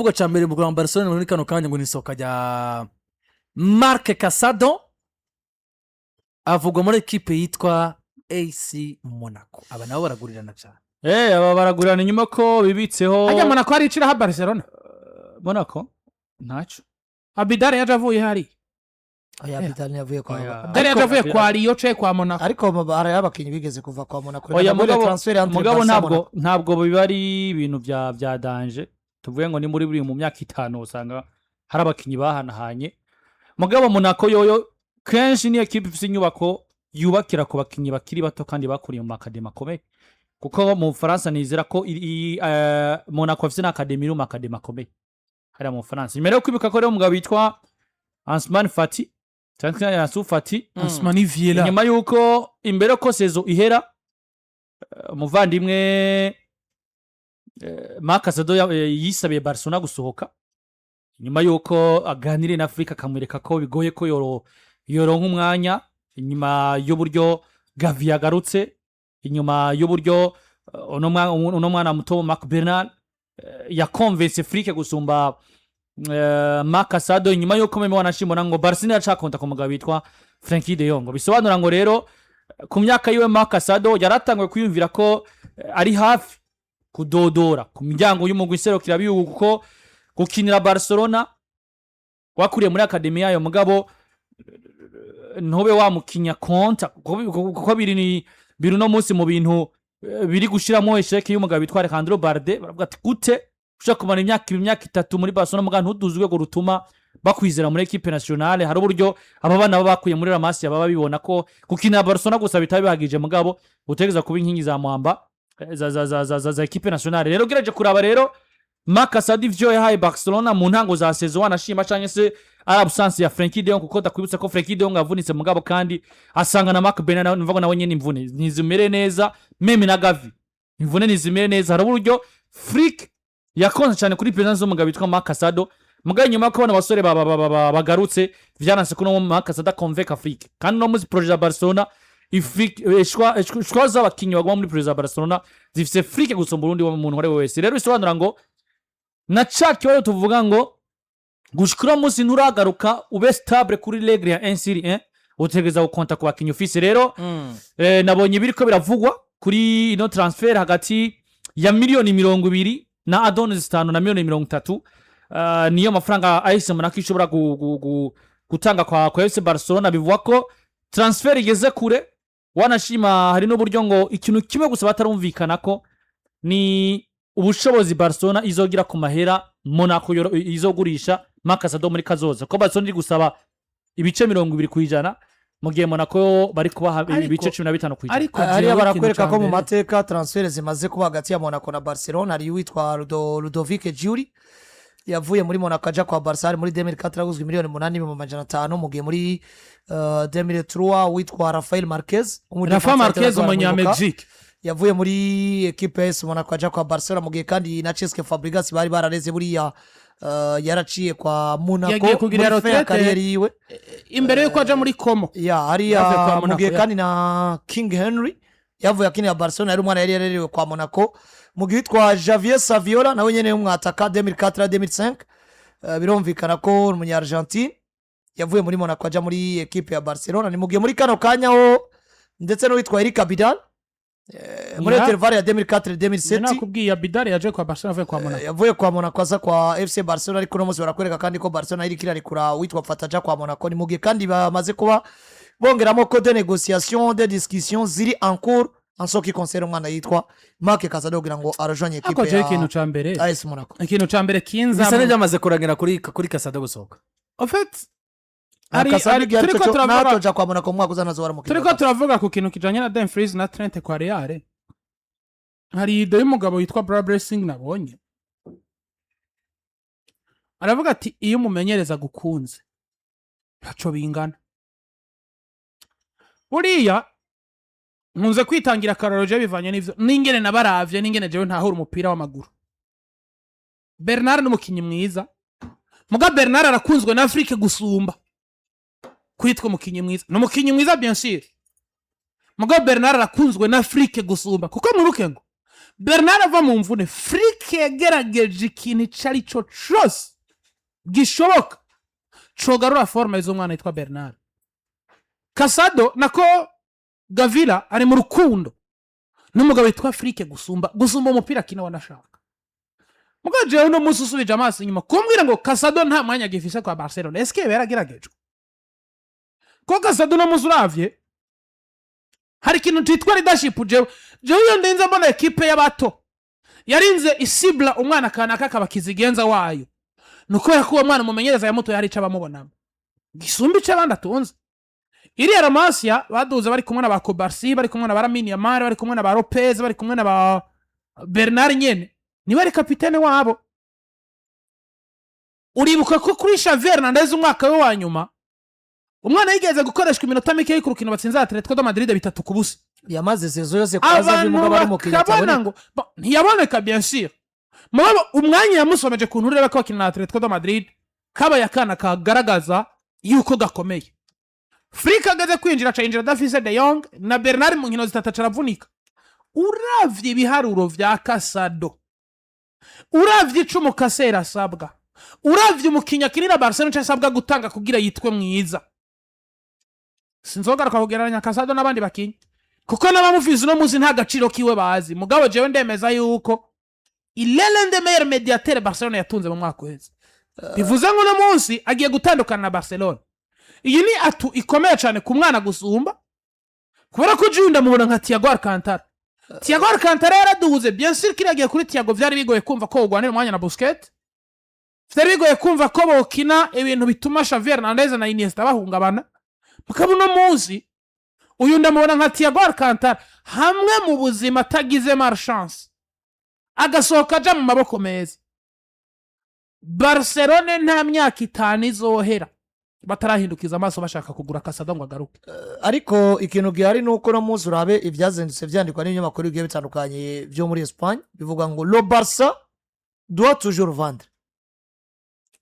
Ugo cha mbere mu Rwanda Barcelona muri kano kanya ngo ni Isoko rya Casado avugwa muri equipe yitwa AC Monaco. Aba nabo baragurirana cyane. Aba baragurana inyuma ko bibitseho. Ajya Monaco ari icira ha Barcelona. Monaco ntaco. Abidare yaje avuye hari. Oya Abidare yavuye kwa. Dare yaje avuye kwa Rio ce kwa Monaco. Ariko Ry'Abakinyi bigeze kuva kwa Monaco. Oya mugabo ntabwo bibari ibintu bya danger. Tuvuye ngo ni muri buri mu myaka 5 usanga hari abakinyi bahanahanye. Mugabo Monaco yoyo kenshi ni equipe ifite inyubako yubakira ku bakinyi bakiri bato kandi bakuriye mu academy akomeye. Kuko mu France nizera ko Monaco afite academy mu academy akomeye. Hari mu France. Nyuma yo kwibuka ko rero umugabo witwa Ansman Fati, cyangwa Yasu Fati, Ansmani Viela. Nyuma yuko imbere ko sezo ihera umuvandimwe Casado yisabiye Barcelona gusohoka. Nyuma yuko aganire na Afrika kamwereka ko bigoye ko yoronka umwanya inyuma y'uburyo Gavi yagarutse, inyuma y'uburyo uno mwana muto Marc Bernard yakonvese Afrika gusumba Casado. Inyuma yuko meme wanashimona ngo Barcelona yacakonta ku mugabo witwa Frenkie de Jong. Bisobanura ngo rero ku myaka yiwe Casado yaratangwe kwiyumvira ko ari hafi kudodora ku miryango y'umugwi serukira bihugu kuko gukinira Barcelona wakuriye muri academy yayo mugabo ntobe wamukinya konta kuko biri no munsi mu bintu biri gushiramo esheke y'umugabo bitware Alejandro Balde. Baravuga ati gute ushaka kumara imyaka 3 muri Barcelona mugabo ntuduzwe go rutuma bakwizera muri equipe nationale. Hari uburyo aba bana bakuye muri La Masia baba bibona ko gukinira Barcelona gusa bitabihagije mugabo utegeza kuba inkingi za mwamba za equipe nationale. Rero geraje kuraba rero Casado ivyo yahaye Barcelona mu ntango za saison anashima cyane se absence ya Frenkie de Jong kuko dakwibutsa ko Frenkie de Jong avunitse mugabo kandi asanga na Marc Bernard nivuga nawe nyene imvune ntizimere neza, meme na Gavi imvune ntizimere neza. Hari uburyo Frick yakonze cyane kuri presence y'umugabo witwa Casado mugabo nyuma ko bana basore bagarutse vyananse kuno Casado convaincre Frick kandi no muzi projet ya Barcelona ishwa z'abakinyi bagwa muri projet ya Barcelona zifise Frick gusomba urundi wa muntu wari wese. Rero bisobanura ngo na chaki wale tuvuga ngo gushikira musi nuragaruka ube stable kuri regle ya 1-1 utegeza gukonta ku bakinyi office. Rero nabonye biriko biravugwa kuri ino transfer hagati ya miliyoni 20 na addons 5 na miliyoni 30. Niyo mafaranga AS Monaco ishobora gutanga kwa FC Barcelona. Bivugwa ko transfer igeze kure, wanashima hari no buryo ngo ikintu kimwe gusa batarumvikana ko ni ubushobozi Barcelona izogira ku mahera Monaco izogurisha Casado muri kazoza ko Barcelona iri gusaba ibice 20% mu gihe Monaco bari kubaha ibice 15%. Ariko hariya barakwereka ko mu mateka transfer zimaze kuba hagati ya Monaco na Barcelona. Ari witwa Ludovic Giuli yavuye muri Monaco aja kwa Barcelona muri 2004 aguzwe miliyoni 8,500 mu gihe muri 2003 witwa Rafael Marquez umunyamexique yavuye muri equipe ya Monaco aja kwa Barcelona mu gihe kandi na Cesc Fabregas bari barareze buriya yaraciye kwa Monaco muri kariyeri yiwe imbere yuko aja muri Como hariya mu gihe kandi na King Henry yavuye akinira Barcelona yari umwana yari yarerewe kwa Monaco mu gihe witwa Javier Saviola nawe nyene umwataka 2004-2005. Birumvikana ko umunya Argentine yavuye muri Monaco aja muri equipe ya Barcelona. Ni mu gihe muri kano kanyaho ndetse no witwa Eric Abidal muri intervalle ya 2004-2007 nakubwiye Abidal yaje kwa Barcelona avuye kwa Monaco yavuye kwa Monaco aza kwa FC Barcelona. Ariko no muzi barakwereka kandi ko Barcelona iri kirarikura witwa Fataja kwa Monaco. Ni mu gihe kandi bamaze kuba bongeramo ko de négociation de discussion ziri en cours en ce qui concerne umwana yitwa Casado kugira ngo arajoanye equipe ya AS Monaco. Ikintu cambere kinza bisa n'amaze kurangira kuri Casado gusohoka. En fait turiko kwa Monaco mwaka uzanazo wara mukino. Turiko turavuga ku kintu kijanye na Dumfries na Trent kwa Real. Hari ido y'umugabo witwa Blessing nabonye aravuga ati iyo mumenyereza gukunze ntaco bingana. Buriya nkunze kwitangira karoroje bivanye n'ivyo n'ingene nabaravye n'ingene jewe ntahura umupira w'amaguru. Bernard n'umukinyi mwiza muga Bernard arakunzwe na Afrique gusumba kwitwa umukinyi mwiza. N'umukinyi mwiza bien sûr muga Bernard arakunzwe na Afrique gusumba kuko muruke ngo Bernard ava mu mvune Flick yagerageje ikintu icari cyo cyose gishoboka cogarura forme z'umwana yitwa Bernard. Casado nako Gavila ari mu rukundo n'umugabo witwa Flick gusumba umupira kino wanashaka. Mugabo jewe no musi usubije amaso inyuma kumbwira ngo Casado nta mwanya gifise kwa Barcelona. Eske yarageragejwe? Ko Casado no musi uravye hari ikintu twitwa leadership jewe iyo ndinze mbona ekipe y'abato yarinze isibla umwana kanaka kabakizigenza wayo nuko yakuwa mwana mumenyereza ya muto yari ica bamubonamo gisumba ica abandi atunze. Iriya Ramasia baduze bari kumwe na ba Kobarsi, bari kumwe na ba Lamine Yamal, bari kumwe na ba Lopez, bari kumwe na ba Bernard nyene ni bari kapitene wabo. Uribuka ko kuri Xavi Hernandez umwaka we wa nyuma umwana yigeze gukoreshwa iminota mike y'ikuru kino batsinze Atletico de Madrid 3-0 yamaze sezo yose kwaza bimugabo ari mu kinyabona ntiyaboneka bien sûr. Mabo umwanya yamusomeje ku nturire ko akina Atletico de Madrid kaba yakana kagaragaza yuko gakomeye. Flick agaze kwinjira change dafise De Jong na Bernard mu nkino zitatacara vunika. Uravye ibiharuro vya Casado, uravye icumu Kasera sabwa, uravye umukinya kinira Barcelona cyasabwa gutanga kugira yitwe mwiza. Sinzogaruka kugereranya Casado n'abandi bakinyi kuko n'abamufizi no muzi nta gaciro kiwe bazi. Mugabo jewe ndemeza yuko ilele de meilleur médiateur Barcelona yatunze mu mwaka wese. Bivuze ngo no munsi agiye gutandukana na Barcelona. Iyi ni atu ikomeye cyane ku mwana gusumba kubera ko junda mubona nka Thiago Alcantara. Thiago Alcantara yaraduze bien sûr kiragiye kuri Thiago vyari bigoye kumva ko ugwanira umwanya na Busquets. Vyari bigoye kumva ko bokina ibintu bituma Xavi Hernandez na Iniesta bahungabana. Mukabo no munsi uyu ndamubona nka Thiago Alcantara hamwe mu buzima tagize malchance agasohoka aja mu maboko meza. Barcelona nta myaka 5 izohera batarahindukiza amaso bashaka kugura Casado ngo agaruke. Ariko ikintu gihari nuko no muzi urabe ivyazendutse vyandikwa n'ibinyamakuru bigiye bitandukanye byo muri Espagne bivuga ngo le Barça doit toujours vendre.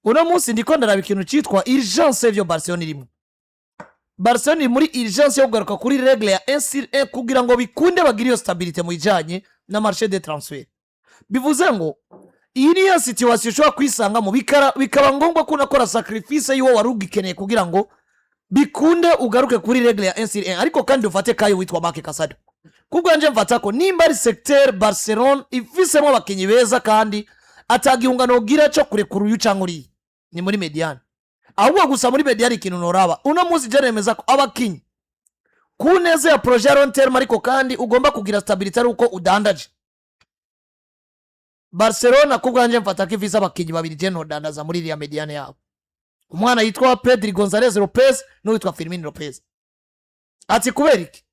Uno munsi ndiko ndaraba ikintu citwa urgence vyo Barcelona irimo. Barcelona iri muri urgence yo kugaruka kuri regle ya 1/1 kugira ngo bikunde bagire iyo stabilité mu ijanye na marché de transfert. Bivuze ngo iyi ni ya situation ishobora kwisanga mu bikaba ngombwa ko unakora sacrifice yiwo warugikeneye kugira ngo bikunde ugaruke kuri regle ya 1/1 ariko kandi ufate kayo witwa Marc Casado. Kubwo nje mfata ko nimba ari secteur Barcelona ifisemo abakinyi beza kandi atagihungano gira cyo kurekura uyu cankuri ni muri mediane. Ahubwo gusa muri mediane ikintu noraba uno munsi jeremeza ko abakinyi kuneze ya projet long term ariko kandi ugomba kugira stabilité ari uko udandaje. Barcelona kubwanje mfata ko ifise abakinyi babiri je no dandaza muri iriya mediane yabo. Umwana yitwa Pedri Gonzalez Lopez n'uwitwa Firmino Lopez. Ati kubera iki?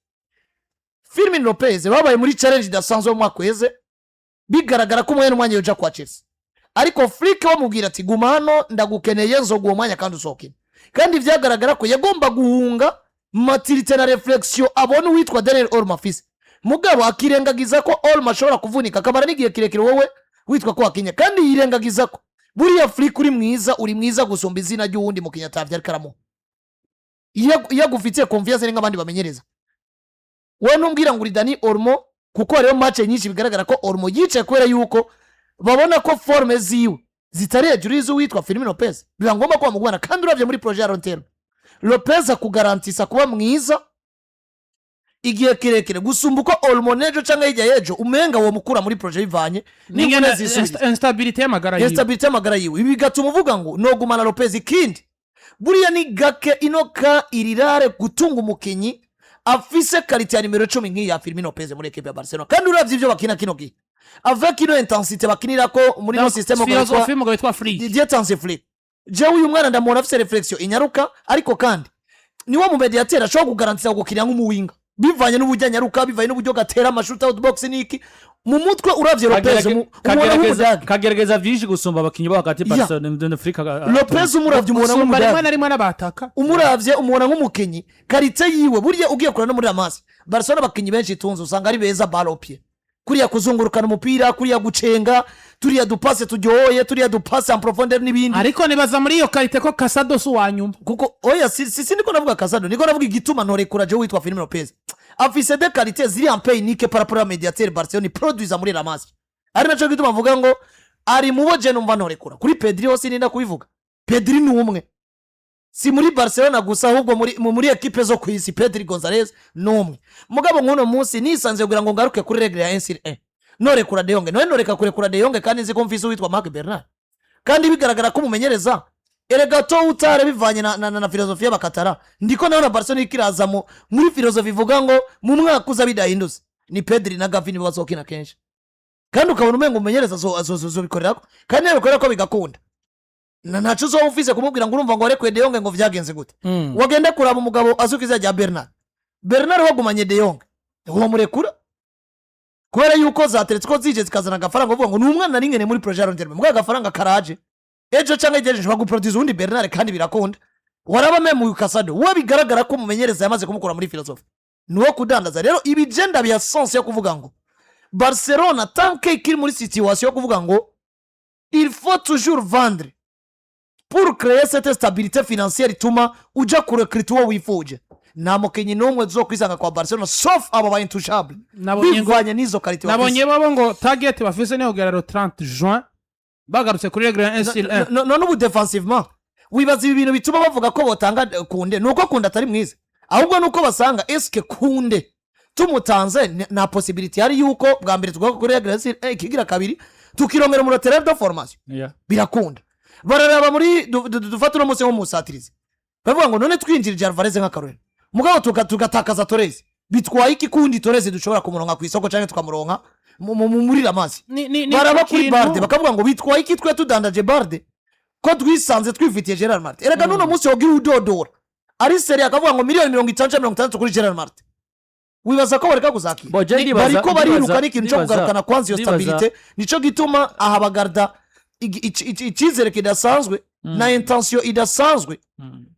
Firmino Lopez babaye muri challenge dasanzwe mu mwaka weze bigaragara ko umwanya umwanya yoja kwa Chelsea. Ariko Flick wamubwira ati guma hano ndagukeneye nzoguha umwanya kandi usokina. Kandi vyagaragara ko yagomba guhunga maturité na reflexion abone uwitwa Daniel Olmo afise. Mugabo akirengagiza ko Olmo ashobora kuvunika kamara nigiye kirekire wowe witwa ko akinya kandi yirengagiza ko buriya Flick uri mwiza gusumba izina ry'uwundi mu kinyatavya arikaramu. Yagufitiye confiance n'abandi bamenyereza. Wowe numbwira ngo uri Dani Olmo kuko rero match nyinshi bigaragara ko Olmo yicaye kwera yuko babona ko forme ziwe zitari hejuru y'izo witwa Firmino Lopez. Biba ngomba ko bamugwana kandi uravye muri projet ya long term. Lopez akugarantisa kuba mwiza igihe kirekire gusumba uko Olmo nejo canke hirya yejo umenga wo mukura muri projet bivanye n'ingene instabilité y'amagara yiwe. Ibi bigatuma uvuga ngo no gumana Lopez ikindi buriya ni gake inoka irirare gutunga umukinyi afise qualité ya numero 10 nk'iya Firmino Lopez muri equipe ya Barcelona kandi uravye ivyo bakina kino gihe avec ino intensité bakinira ko muri no système ngo witwa Flick d'intensité Flick. Je uyu mwana ndamubona afise reflexion inyaruka ariko kandi niwo mu mediateur ashobora kugarantira gukirira nk'umuwinga bivanye n'ubujya nyaruka bivanye n'uburyo gatera amashuta out box niki mu mutwe uravye Lopez kagerageza vyinshi gusumba abakinyi bo hagati Barcelona na Afrika. Lopez umuravye umubona nk'umudaga rimwe n'abataka umuravye umubona nk'umukinyi karite yiwe buriya ugiye kurana no muri Amasi Barcelona abakinyi benshi tunze usanga ari beza balopie kuriya kuzungurukana umupira kuriya gucenga turiya dupase tujyoye turiya dupase en profondeur n'ibindi ariko nibaza muri iyo karite ko Casado su wanyuma kuko oya sisi niko navuga Casado niko navuga igituma ntorekura je witwa Firmino Lopez afise de qualité ziri en pays unique par rapport à médiateur Barcelona produisa muri La Masia ari naco gituma mvuga ngo ari mubo je numva norekura kuri Pedri hose ninda kubivuga Pedri ni umwe si muri Barcelona gusa ahubwo muri equipe zo kwisi Pedri Gonzalez numwe mugabo nkuno munsi nisanze kugira ngo ngaruke kuri regle ya 1-1 norekura De Jong noreka kurekura De Jong kandi nzi ko mfise witwa Marc Bernard kandi bigaragara ko mumenyereza erega to utare bivanye na filosofia bakatara ndiko naona Barcelona ikiraza muri filosofia ivuga ngo mu mwaka uza bidahindutse ni Pedri na Gavi nibo bazokina kenshi kandi ukabona umengo mumenyereza zo bikorerako kandi nabikorera ko bigakunda ntaco zo ufise kumubwira ngo urumva ngo arekwe De Jong ngo vyagenze gute wagenda kuraba umugabo azukiza rya Bernard wagumanye De Jong uwo murekura kubera yuko zateretse ko zije zikazana agafaranga uvuga ngo ni umwana ringene muri projet Ronderme mugabo agafaranga karaje ejo canke ejo shobora guproduce undi Bernard kandi birakunda waraba meme Casado uwo bigaragara ko mumenyereza yamaze kumukura muri filosofi nuwo kudandaza rero ibi genda bya sense yo kuvuga ngo Barcelona tant que kiri muri situation yo kuvuga ngo il faut toujours vendre pour créer cette stabilité financière ituma uja kurecruiter uwo wifuje nta mukinyi n'umwe zo kwisanga kwa Barcelona sauf abo ba intouchable bivanye n'izo qualité nabonye babo ngo target bafise ne kugera 30 juin bagarutse kuri regle 1-1 no n'ubu defensivement wibaza ibi bintu bituma bavuga ko botanga Kunde nuko Kunde atari mwiza ahubwo nuko basanga eske Kunde tumutanze na possibility ari yuko bwa mbere tugwa kuri regle 1-1 kigira kabiri tukirongera mu terrain de formation birakunda bararaba muri dufata no munsi wo musatirize bavuga ngo none twinjirije Alvarez nka Karoli mugabo tugatakaza Torres bitwaye iki kundi Torres dushobora kumuronka ku isoko canke tukamuronka muri La Masia baraba kuri Barde bakavuga ngo bitwaye iki twe tudandaje Barde ko twisanze twifitiye Gerard Martin erega none munsi yogira udodora ari seri akavuga ngo miliyoni 50 kuri Gerard Martin wibaza ko bareka kuzakira bariko bariruka n'ikintu cyo kugarukana kwanza iyo stabilité nico gituma aha bagarda ikizere kidasanzwe na intention idasanzwe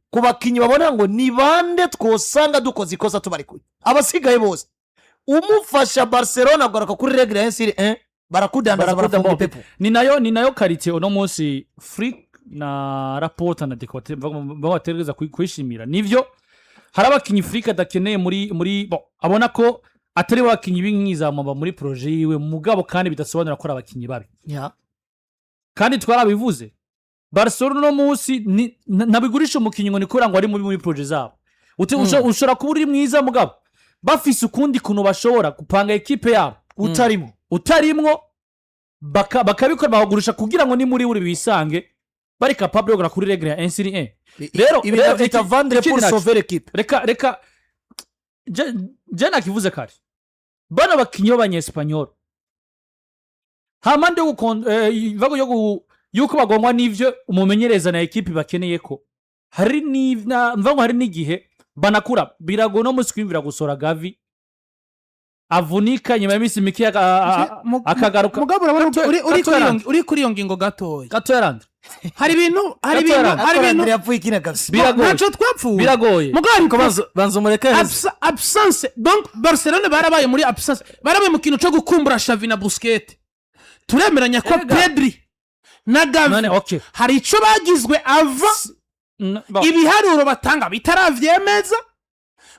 ku bakinyi babona ngo ni bande twosanga dukoze ikosa tubarikuye abasigaye bose umufasha Barcelona garuka kuri regle 1-1 barakudandaza barafunga pepo ni nayo karite uno munsi Frick na Rapport na Decote babatereza kwishimira nivyo hari abakinyi Frick adakeneye muri abona ko atari bakinyi binkiza mamba muri projet yiwe mugabo kandi bidasobanura ko abakinyi babi kandi twarabivuze Barcelona no munsi nabigurisha umukinyi ngo nikora ngo ari muri projet zabo ushora kuba uri mwiza mugabo bafise ukundi kuno bashobora gupanga equipe yabo utarimwo bakabikora bagurisha kugira ngo ni muri uri bisange bari capable yo kuri regle ya 1-1 rero ibi bita vendre pour sauver l'équipe reka je nakivuze kare bana bakinyi b'abanyespanyol hamande vago yuko bagongwa n'ivyo umumenyereza na equipe bakeneye ko hari mvango hari n'igihe banakura birago no muskwimvira gusora Gavi avunika nyuma y'imisi mike akagaruka mugabo uri kuri iyo ngingo gatoya Landry hari ibintu yapfuye ikina kabisa naco twapfuye biragoye mugabo banzo mureke absence donc Barcelona barabaye muri absence barabaye mu kintu cyo gukumbura Xavi na Busquets turemeranya ko Pedri na Gavi hari ico bagizwe ava ibiharuro batanga bitaravyemeza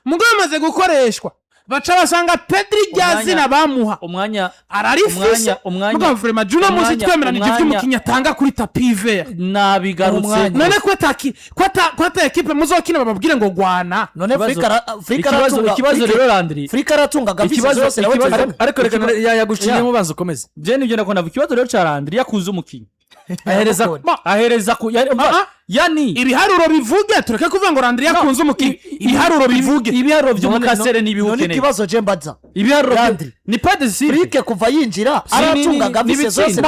mugabo bamaze gukoreshwa baca basanga Pedri ryazina bamuha umwanya ararifise mugabo vraiment Juno muzi twemeranije vy'umukinya atanga kuri tapive nabigarutse none ko ata equipe muzokina bababwire ngo gwana none ikibazo rero Landry Frika aratunga Gavi zose ariko reka yagushimye mubanza ukomeze je nivyo nakona ikibazo rero ca Landry yakuze umukinya ahereza ku yani ibiharuro bivuge tureke kuvuga ngo Landry yakunze umukinya ibiharuro bivuge ibiharuro by'umukasere nibihukeneye none kibazo je mbaza ibiharuro ni pas de si Frike kuva yinjira aratunga Gavi zose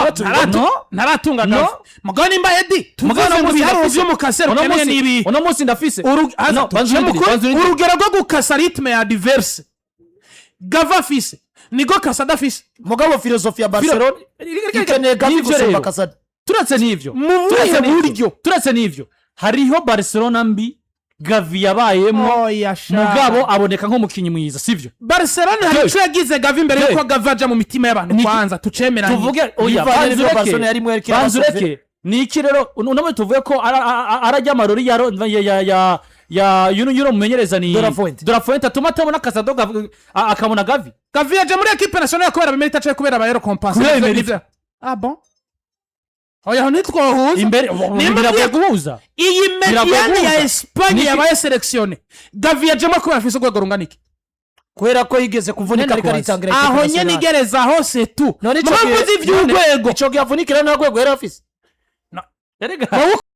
naratunga Gavi mugabo nimba Edi tuvuze ngo ibiharuro by'umukasere ukeneye nibi uno munsi ndafise urugero rwo gukasa ritme ya diverse Gavi afise nigo Casado afise mugabo filosofia Barcelona ikeneye Gavi gusumba Casado turetse n'ivyo hariho Barcelona mbi Gavi yabayemo mugabo aboneka nk'umukinyi mwiza sivyo Barcelona hari ico yagize Gavi mbere yuko Gavi aja mu mitima y'abantu kwanza tucemeranye tuvuge banzureke niki rero unamwe tuvuge ko arajya amarori ya yuno mumenyereza ni De La Fuente. De La Fuente atuma atabona Casado akabona Gavi yaje muri equipe nationale kubera Emery tacaye kubera abayero compense Kubera Emery. bon oya ntitwohuza imbere biragoye guhuza iyi mediane ya guhuza. Espagne yabaye selectionné Gavi yajemo kubera afise urwego rungana iki kubera ko yigeze kuvunika Nenda ariko kubaza. aritangira aho nyene igereza hose tu none mpamvu z'ivy'urwego ico gihe avunikira nta rwego yari afise erega wowe